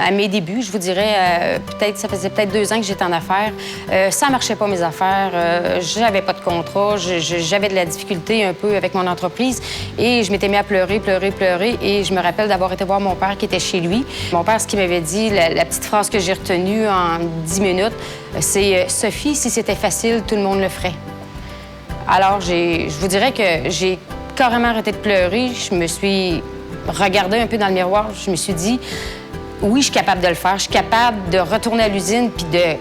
À mes débuts, je vous dirais, ça faisait peut-être 2 ans que j'étais en affaires. Ça marchait pas, mes affaires. J'avais pas de contrat. J'avais de la difficulté un peu avec mon entreprise. Et je m'étais mis à pleurer. Et je me rappelle d'avoir été voir mon père qui était chez lui. Mon père, ce qu'il m'avait dit, la petite phrase que j'ai retenue en 10 minutes, c'est « Sophie, si c'était facile, tout le monde le ferait ». Alors, je vous dirais que j'ai carrément arrêté de pleurer. Je me suis regardée un peu dans le miroir. Je me suis dit, oui, je suis capable de le faire. Je suis capable de retourner à l'usine puis de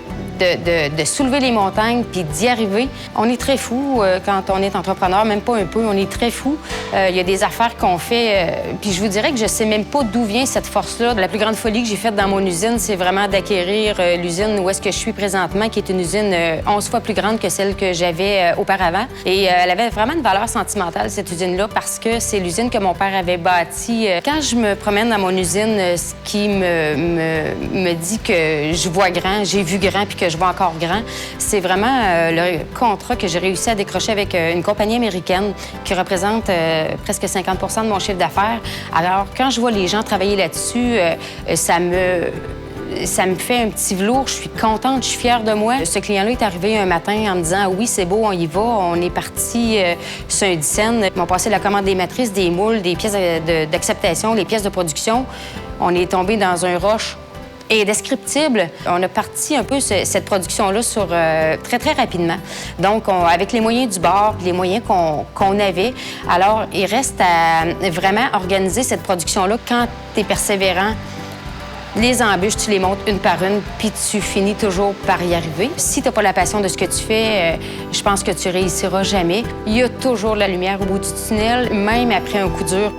soulever les montagnes puis d'y arriver. On est très fou quand on est entrepreneur, même pas un peu. On est très fou. Il y a des affaires qu'on fait. Puis je vous dirais que je sais même pas d'où vient cette force-là. La plus grande folie que j'ai faite dans mon usine, c'est vraiment d'acquérir l'usine où est-ce que je suis présentement, qui est une usine 11 fois plus grande que celle que j'avais auparavant. Et elle avait vraiment une valeur sentimentale, cette usine-là, parce que c'est l'usine que mon père avait bâtie. Quand je me promène dans mon usine, ce qui me dit que je vois grand, j'ai vu grand, puis que je vois encore grand, c'est vraiment le contrat que j'ai réussi à décrocher avec une compagnie américaine qui représente presque 50 % de mon chiffre d'affaires. Alors, quand je vois les gens travailler là-dessus, ça me fait un petit velours. Je suis contente, je suis fière de moi. Ce client-là est arrivé un matin en me disant « Oui, c'est beau, on y va. On est parti sur un Dyson. » Ils m'ont passé la commande des matrices, des moules, des pièces d'acceptation, les pièces de production. On est tombé dans un rush indescriptible. On a parti un peu cette production-là sur très, très rapidement. Donc, avec les moyens du bord, les moyens qu'on avait, alors il reste à vraiment organiser cette production-là quand tu es persévérant. Les embûches, tu les montes une par une, puis tu finis toujours par y arriver. Si tu n'as pas la passion de ce que tu fais, je pense que tu réussiras jamais. Il y a toujours la lumière au bout du tunnel, même après un coup dur.